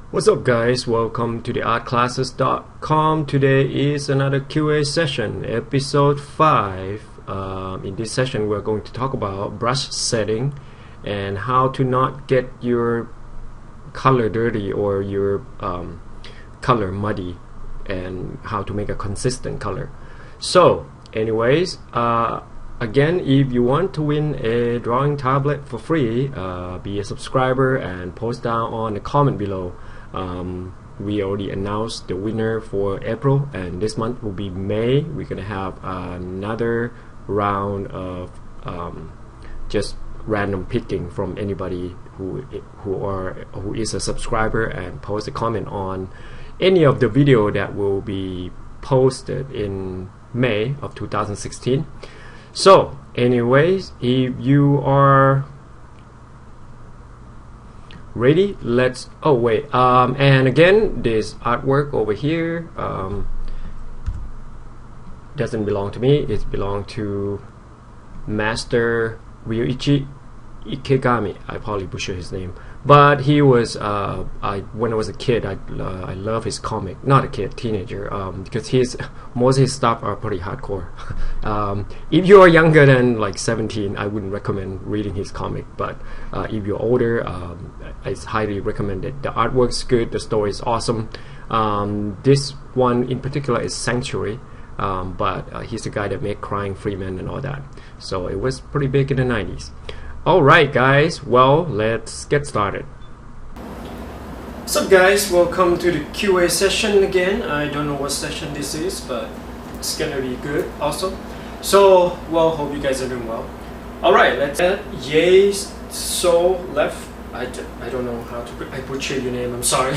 What's up guys, welcome to the artclasses.com. Today is another QA session, episode 5. In this session we're going to talk about brush setting and how to not get your color dirty or your color muddy, and how to make a consistent color. So anyways, again, if you want to win a drawing tablet for free, be a subscriber and post down on the comment below. We already announced the winner for April, and this month will be May. We're gonna have another round of just random picking from anybody who is a subscriber and post a comment on any of the video that will be posted in May of 2016. So anyways, if you are ready, let's and again, this artwork over here doesn't belong to me. It belongs to Master Ryuichi Ikegami. I probably butchered his name, but he was when I was a kid, I love his comic. Not a kid, teenager, because most of his stuff are pretty hardcore. If you are younger than like 17, I wouldn't recommend reading his comic, but if you're older, I highly recommend it. The artwork's good, the story is awesome. This one in particular is Sanctuary, but he's the guy that made Crying Freeman and all that, so it was pretty big in the 90s. Alright guys, well, let's get started. What's up guys, welcome to the QA session again. I don't know what session this is, but it's gonna be good also. So, well, hope you guys are doing well. Alright, let's get Yaytso Lev. I don't know how to, I butchered your name, I'm sorry.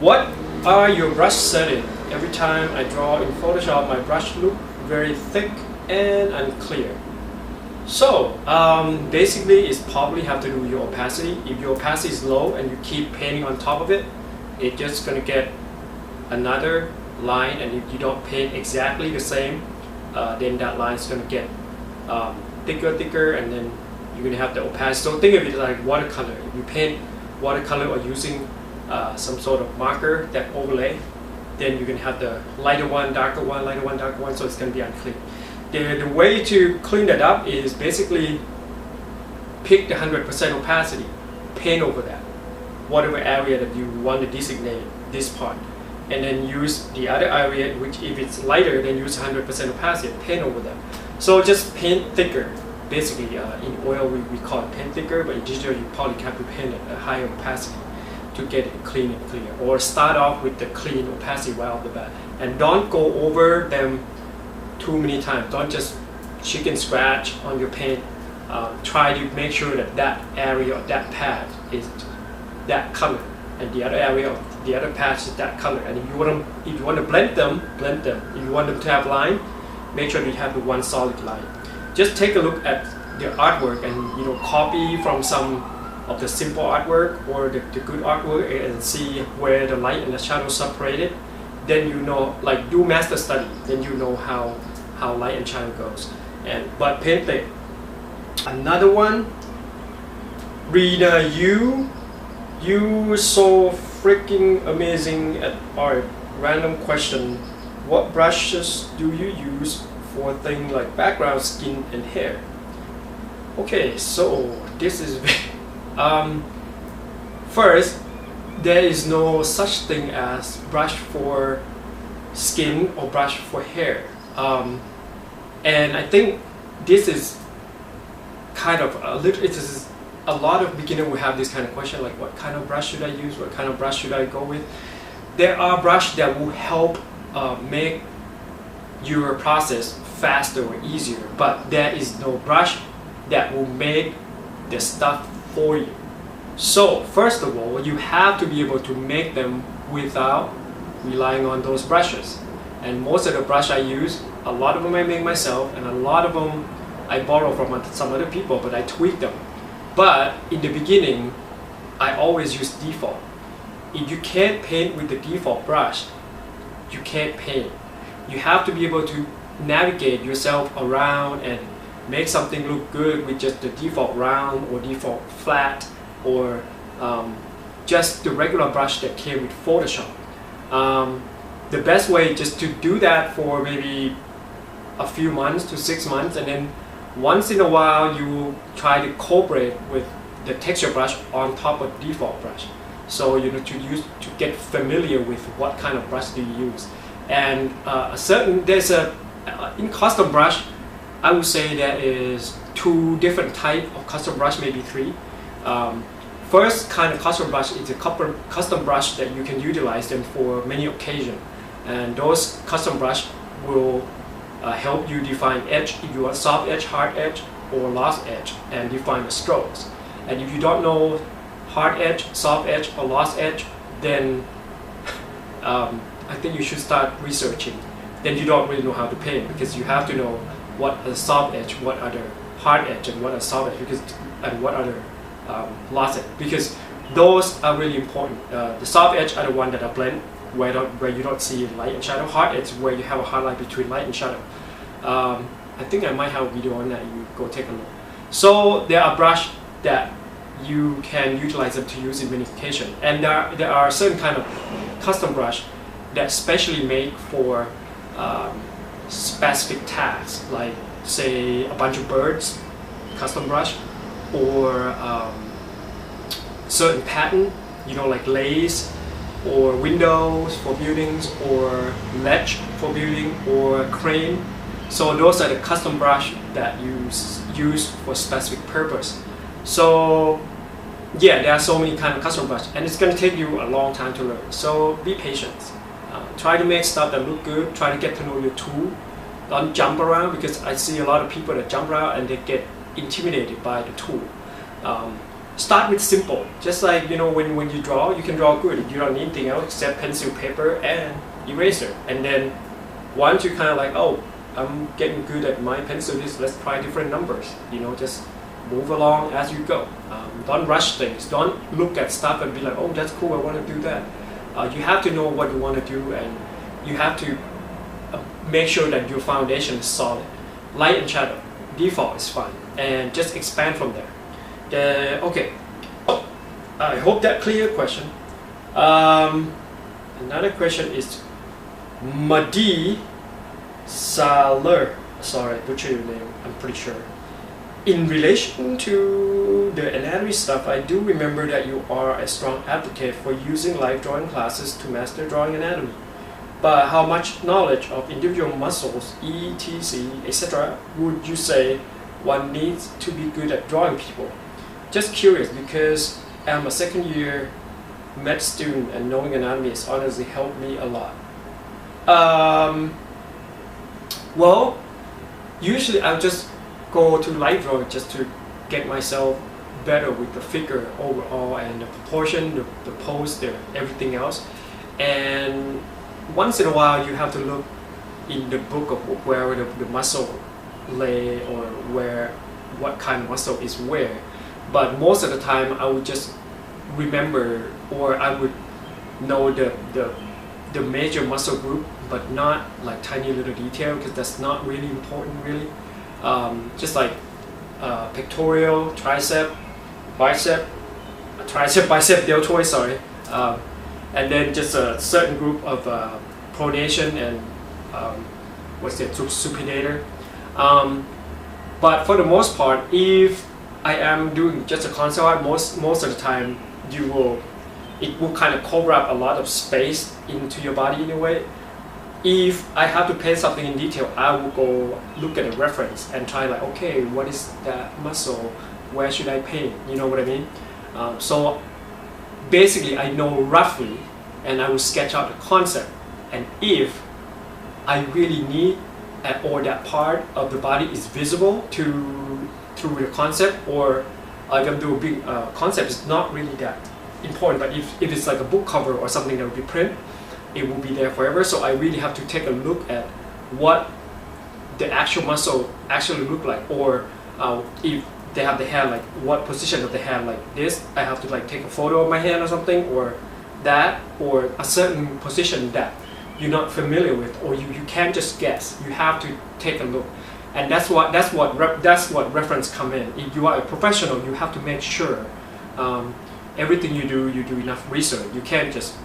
What are your brush settings? Every time I draw in Photoshop, my brush look very thick and unclear. So basically it's probably have to do with your opacity. If your opacity is low and you keep painting on top of it, it's just gonna get another line, and if you don't paint exactly the same, then that line is gonna get thicker, and then you're gonna have the opacity. So think of it like watercolor. If you paint watercolor or using some sort of marker that overlay, then you're gonna have the lighter one, darker one, lighter one, darker one, so it's gonna be unclean. The way to clean that up is basically pick the 100% opacity, paint over that, whatever area that you want to designate this part, and then use the other area, which if it's lighter, then use 100% opacity, paint over that. So just paint thicker. Basically, in oil we call it paint thicker, but in digital you probably have to paint at a higher opacity to get it clean and clear. Or start off with the clean opacity right off the bat, and don't go over them too many times. Don't just chicken scratch on your paint. Try to make sure that that area or that patch is that color, and the other area of the other patch is that color. And if you want to blend them, blend them. If you want them to have line, make sure you have the one solid line. Just take a look at the artwork and copy from some of the simple artwork or the good artwork and see where the light and the shadow separated. Then like do master study, then you know how light and shadow goes. But paint thick. Another one, Rina Yoo, you so freaking amazing at art. Random question, what brushes do you use for things like background, skin and hair? Okay, so this is first, there is no such thing as brush for skin or brush for hair. And I think this is kind of a lot of beginners will have this kind of question, like what kind of brush should I use, what kind of brush should I go with. There are brushes that will help make your process faster or easier, but there is no brush that will make the stuff for you. So first of all, you have to be able to make them without relying on those brushes. And most of the brush I use, a lot of them I make myself, and a lot of them I borrow from some other people, but I tweak them. But in the beginning, I always use default. If you can't paint with the default brush, you can't paint. You have to be able to navigate yourself around and make something look good with just the default round or default flat or just the regular brush that came with Photoshop. The best way just to do that for maybe a few months to 6 months, and then once in a while you try to cooperate with the texture brush on top of default brush. So you know, to get familiar with what kind of brush do you use. And in custom brush, I would say there is 2 different types of custom brush, maybe 3. First kind of custom brush is a custom brush that you can utilize them for many occasions, and those custom brush will help you define edge, if you want soft edge, hard edge, or lost edge, and define the strokes. And if you don't know hard edge, soft edge, or lost edge, then I think you should start researching. Then you don't really know how to paint, because you have to know what are the soft edge, what are the hard edge, and what are soft edge, and what are the lost edge, because those are really important. The soft edge are the one that are blend, where you don't see light and shadow. Hard edge where you have a highlight between light and shadow. I think I might have a video on that. You go take a look. So there are brush that you can utilize them to use in many occasions, and there are certain kind of custom brush that's specially made for specific tasks, like say a bunch of birds, custom brush, or certain pattern, you know, like lace, or windows for buildings, or ledge for building, or crane. So those are the custom brush that you use for specific purpose. So yeah, there are so many kind of custom brush, and it's going to take you a long time to learn. So be patient. Try to make stuff that look good. Try to get to know your tool. Don't jump around, because I see a lot of people that jump around and they get intimidated by the tool. Start with simple. Just like, you know, when you draw, you can draw good. You don't need anything else except pencil, paper, and eraser. And then once you kind of like, oh, I'm getting good at my pencil, let's try different numbers. You know, just move along as you go. Don't rush things. Don't look at stuff and be like, oh, that's cool, I want to do that. You have to know what you want to do, and you have to make sure that your foundation is solid. Light and shadow, default is fine, and just expand from there. Okay, I hope that clear question. Another question is Mahdee Saleh. Sorry, I butchered your name, I'm pretty sure. In relation to the anatomy stuff, I do remember that you are a strong advocate for using live drawing classes to master drawing anatomy. But how much knowledge of individual muscles, etc., etc., would you say one needs to be good at drawing people? Just curious, because I'm a second-year med student, and knowing anatomy has honestly helped me a lot. Well, usually I'll just go to live drawing just to get myself better with the figure overall, and the proportion, the pose, everything else. And once in a while you have to look in the book of where the muscle lay, or what kind of muscle is where. But most of the time I would just remember, or I would know the major muscle group, but not like tiny little detail, because that's not really important really. Just like pectoral, tricep, bicep, deltoid, sorry, and then just a certain group of pronation and supinator. But for the most part, if I am doing just a concept art, most of the time it will kind of cover up a lot of space into your body in a way. If I have to paint something in detail, I will go look at a reference and try like, okay, what is that muscle? Where should I paint? You know what I mean? So basically I know roughly, and I will sketch out the concept. And if I really need, or that part of the body is visible through the concept, or if I'm doing a big concept, is not really that important. But if it's like a book cover or something that will be print, it will be there forever. So I really have to take a look at what the actual muscle actually look like, or if they have the hand, like what position of the hand like this, I have to like take a photo of my hand or something, or that, or a certain position that you're not familiar with, or you can't just guess. You have to take a look, and that's what reference come in. If you are a professional, you have to make sure everything you do enough research. You can't just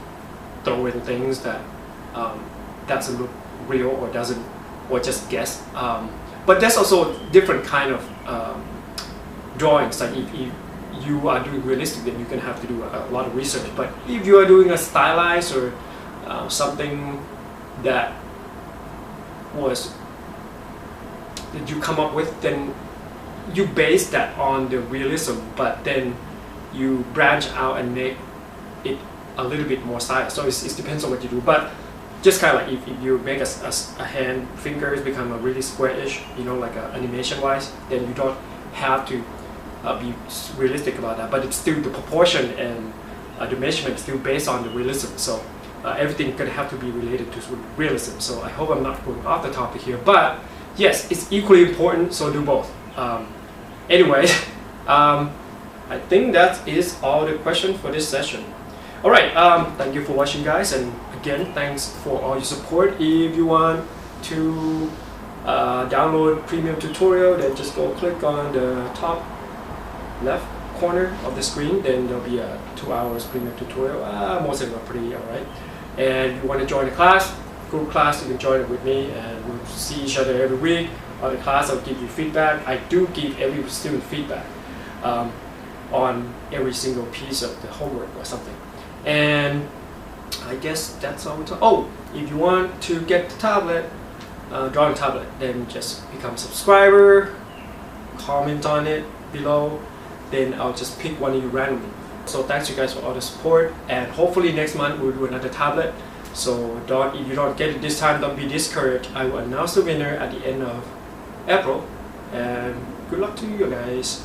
throw in things that doesn't look real or doesn't, or just guess. But there's also different kind of drawings. Like if you are doing realistic, then you're gonna have to do a lot of research. But if you are doing a stylized or something that you come up with, then you base that on the realism, but then you branch out and make it a little bit more stylized. So it depends on what you do. But just kind of like if you make a hand fingers become a really square-ish, you know, like animation-wise, then you don't have to be realistic about that. But it's still the proportion and the measurement is still based on the realism. So everything gonna have to be related to realism. So I hope I'm not going off the topic here, but yes, it's equally important. So do both. Anyway, I think that is all the questions for this session. All right, thank you for watching, guys, and again, thanks for all your support. If you want to download premium tutorial, then just go click on the top left corner of the screen. Then there'll be a 2 hours premium tutorial. Most of them are pretty alright. And you want to join the class, group class, you can join it with me, and we'll see each other every week. On the class, I'll give you feedback. I do give every student feedback on every single piece of the homework or something. And I guess that's all we talk. Oh, if you want to get the tablet, drawing tablet, then just become a subscriber, comment on it below, then I'll just pick one of you randomly. So thanks you guys for all the support, and hopefully next month we'll do another tablet. So if you don't get it this time, don't be discouraged. I will announce the winner at the end of April, and good luck to you guys.